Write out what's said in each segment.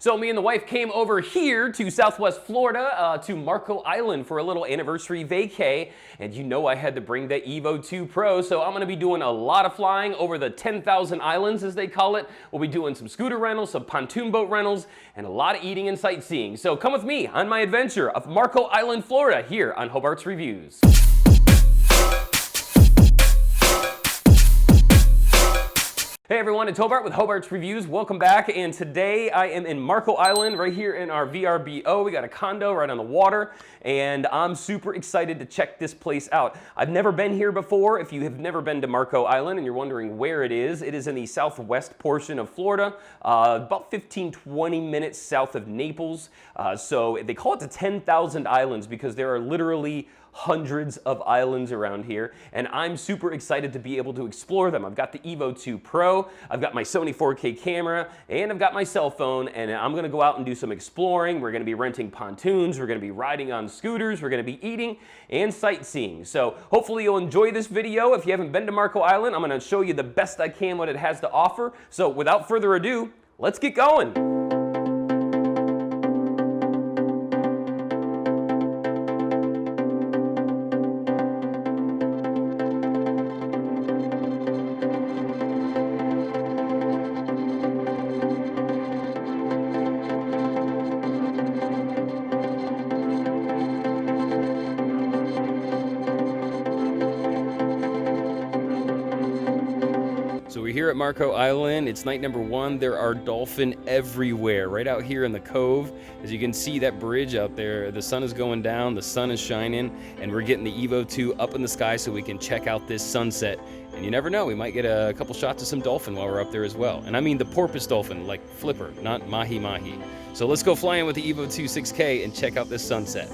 So me and the wife came over here to Southwest Florida to Marco Island for a little anniversary vacay. And you know I had to bring the Evo 2 Pro, so I'm gonna be doing a lot of flying over the 10,000 islands as they call it. We'll be doing some scooter rentals, some pontoon boat rentals, and a lot of eating and sightseeing. So come with me on my adventure of Marco Island, Florida here on Hobart's Reviews. Hey everyone, it's Hobart with Hobart's Reviews. Welcome back, and today I am in Marco Island right here in our VRBO. We got a condo right on the water, and I'm super excited to check this place out. I've never been here before. If you have never been to Marco Island and you're wondering where it is in the southwest portion of Florida, about 15-20 minutes south of Naples. So they call it the 10,000 islands because there are literally hundreds of islands around here, and I'm super excited to be able to explore them. I've got the Evo 2 Pro, I've got my Sony 4K camera, and I've got my cell phone, and I'm gonna go out and do some exploring. We're gonna be renting pontoons, we're gonna be riding on scooters, we're gonna be eating and sightseeing. So hopefully you'll enjoy this video. If you haven't been to Marco Island, I'm gonna show you the best I can what it has to offer. So without further ado, let's get going. So we're here at Marco Island. It's night number one. There are dolphin everywhere, right out here in the cove. As you can see, that bridge out there, the sun is going down, the sun is shining, and we're getting the Evo 2 up in the sky so we can check out this sunset. And you never know, we might get a couple shots of some dolphin while we're up there as well. And I mean the porpoise dolphin, like flipper, not mahi-mahi. So let's go flying with the Evo 2 6K and check out this sunset.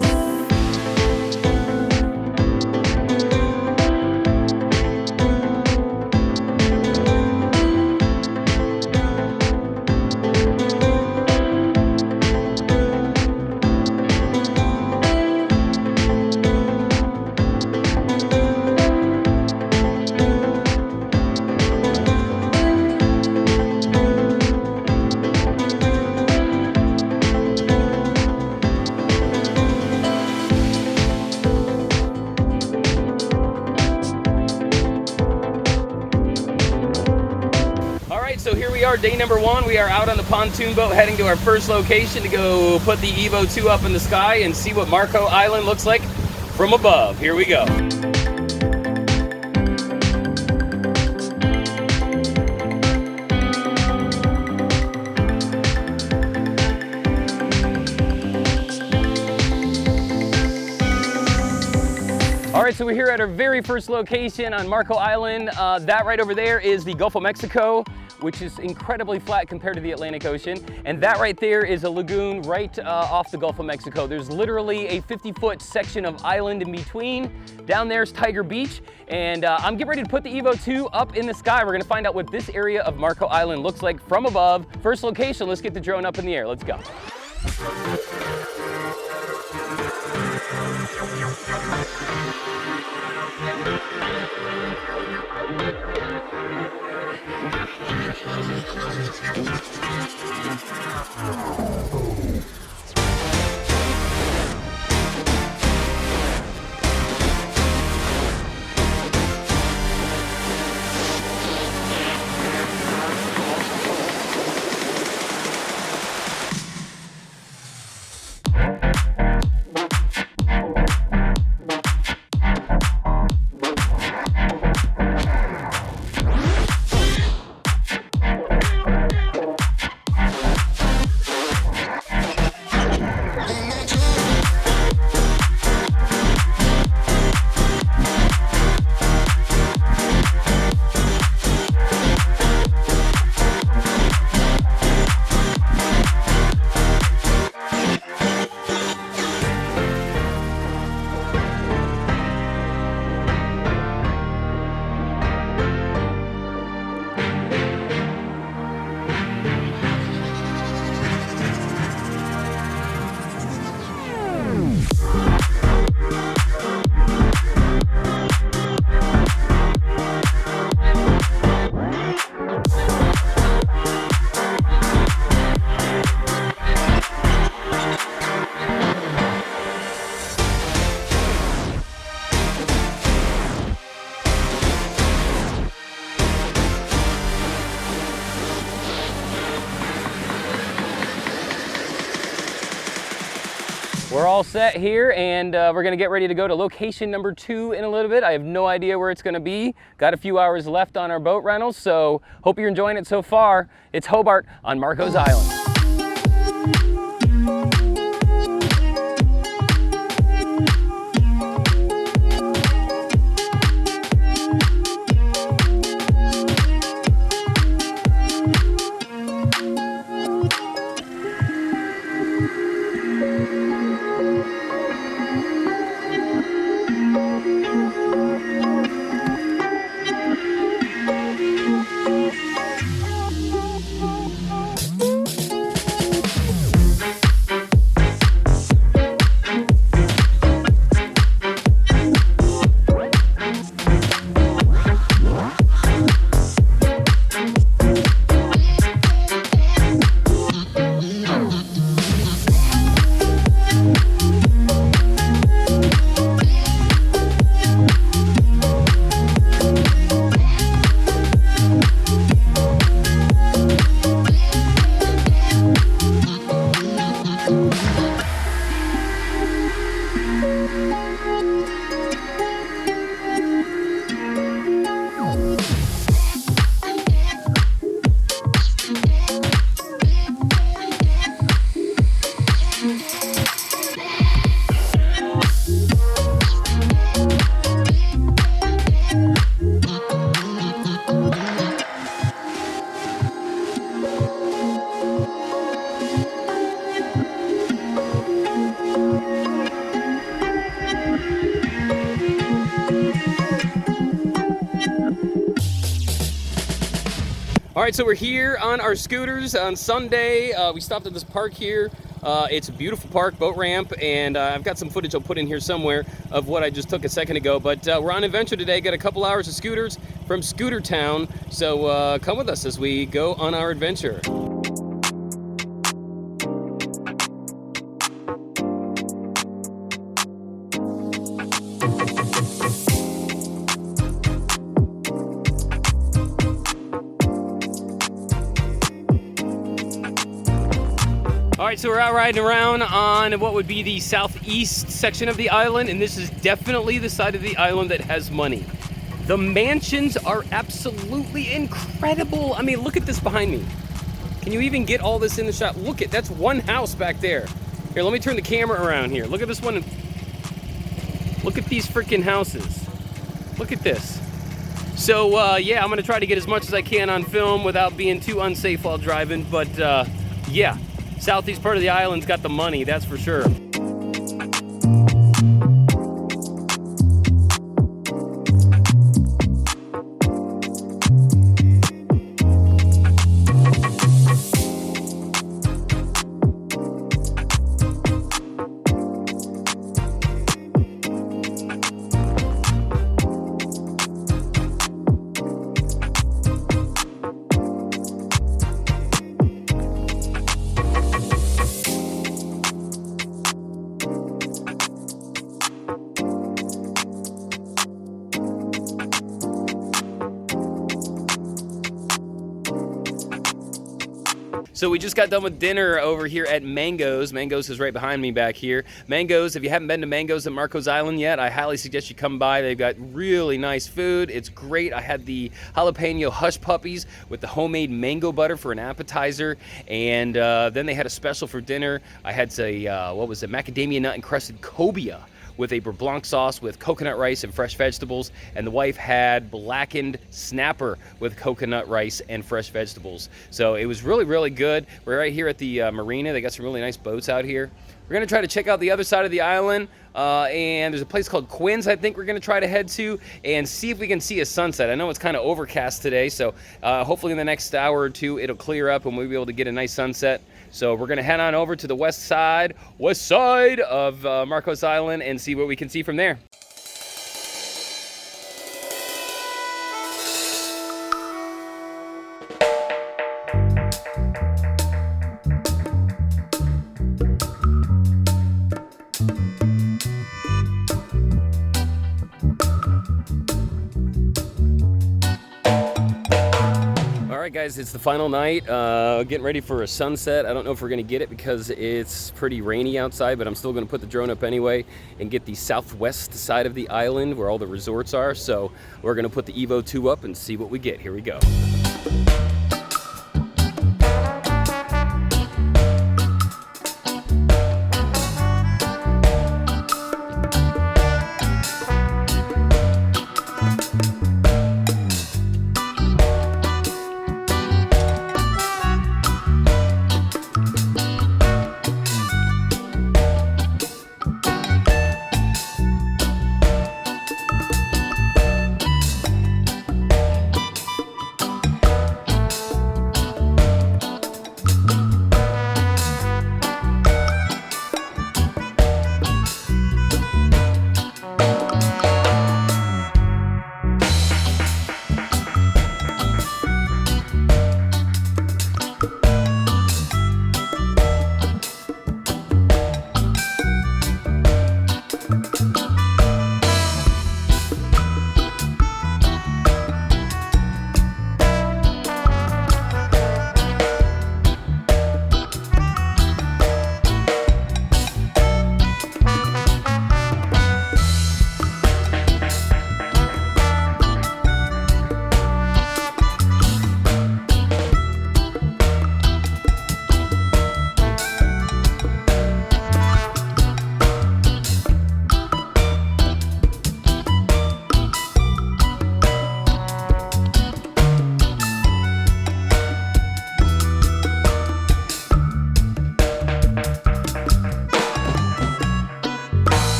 So here we are, day number one. We are out on the pontoon boat heading to our first location to go put the Evo 2 up in the sky and see what Marco Island looks like from above. Here we go. All right, so we're here at our very first location on Marco Island. That right over there is the Gulf of Mexico, which is incredibly flat compared to the Atlantic Ocean. And that right there is a lagoon right off the Gulf of Mexico. There's literally a 50-foot section of island in between. Down there's Tiger Beach. And I'm getting ready to put the Evo 2 up in the sky. We're gonna find out what this area of Marco Island looks like from above. First location, let's get the drone up in the air. Let's go. We're all set here, and we're gonna get ready to go to location number 2 in a little bit. I have no idea where it's gonna be. Got a few hours left on our boat rental, so hope you're enjoying it so far. It's Hobart on Marco's Island. All right, so we're here on our scooters on Sunday. We stopped at this park here. It's a beautiful park, boat ramp, and I've got some footage I'll put in here somewhere of what I just took a second ago. But we're on adventure today. Got a couple hours of scooters from Scooter Town. So come with us as we go on our adventure. All right, so we're out riding around on what would be the southeast section of the island, and this is definitely the side of the island that has money. The mansions are absolutely incredible. I mean, look at this behind me. Can you even get all this in the shot? Look at, that's one house back there. Here, let me turn the camera around here. Look at this one. Look at these freaking houses. Look at this. So, yeah, I'm gonna try to get as much as I can on film without being too unsafe while driving, but yeah. Southeast part of the island's got the money, that's for sure. So we just got done with dinner over here at Mango's. Mango's is right behind me back here. Mango's, if you haven't been to Mango's at Marco's Island yet, I highly suggest you come by. They've got really nice food. It's great. I had the jalapeno hush puppies with the homemade mango butter for an appetizer. And then they had a special for dinner. I had what was it, macadamia nut encrusted cobia with a beurre blanc sauce with coconut rice and fresh vegetables, and the wife had blackened snapper with coconut rice and fresh vegetables. So it was really, really good. We're right here at the marina. They got some really nice boats out here. We're gonna try to check out the other side of the island, and there's a place called Quinn's I think we're gonna try to head to and see if we can see a sunset. I know it's kind of overcast today, so hopefully in the next hour or two it'll clear up and we'll be able to get a nice sunset. So we're gonna head on over to the west side of Marco's Island and see what we can see from there. guys, it's the final night. Getting ready for a sunset. I don't know if we're gonna get it because it's pretty rainy outside, but I'm still gonna put the drone up anyway and get the southwest side of the island where all the resorts are. So we're gonna put the Evo 2 up and see what we get. Here we go.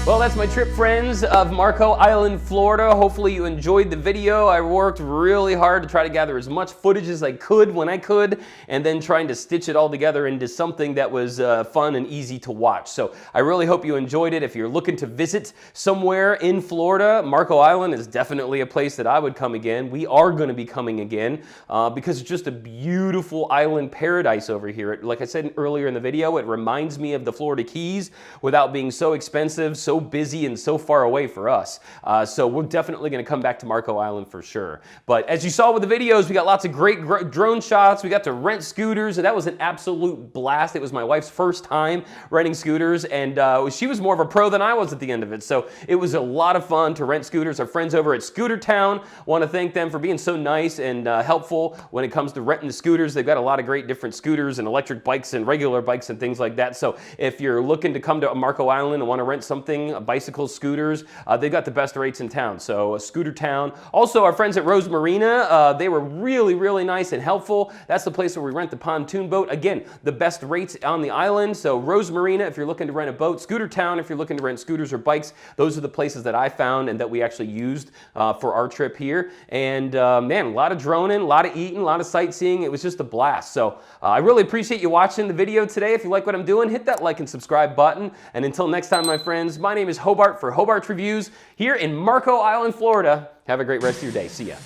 Well, that's my trip, friends, of Marco Island, Florida. Hopefully you enjoyed the video. I worked really hard to try to gather as much footage as I could when I could, and then trying to stitch it all together into something that was fun and easy to watch. So I really hope you enjoyed it. If you're looking to visit somewhere in Florida, Marco Island is definitely a place that I would come again. We are going to be coming again because it's just a beautiful island paradise over here. Like I said earlier in the video, it reminds me of the Florida Keys without being so expensive, so busy, and so far away for us. So we're definitely going to come back to Marco Island for sure. But as you saw with the videos, we got lots of great drone shots. We got to rent scooters, and that was an absolute blast. It was my wife's first time renting scooters, and she was more of a pro than I was at the end of it. So it was a lot of fun to rent scooters. Our friends over at Scooter Town, want to thank them for being so nice and helpful when it comes to renting the scooters. They've got a lot of great different scooters and electric bikes and regular bikes and things like that. So if you're looking to come to Marco Island and want to rent something, bicycles, scooters, they've got the best rates in town. So Scooter Town. Also, our friends at Rose Marina, they were really, really nice and helpful. That's the place where we rent the pontoon boat. Again, the best rates on the island. So Rose Marina, if you're looking to rent a boat. Scooter Town, if you're looking to rent scooters or bikes. Those are the places that I found and that we actually used for our trip here. And man, a lot of droning, a lot of eating, a lot of sightseeing. It was just a blast. So I really appreciate you watching the video today. If you like what I'm doing, hit that like and subscribe button. And until next time, my friends, my name is Hobart for Hobart's Reviews here in Marco Island, Florida. Have a great rest of your day. See ya.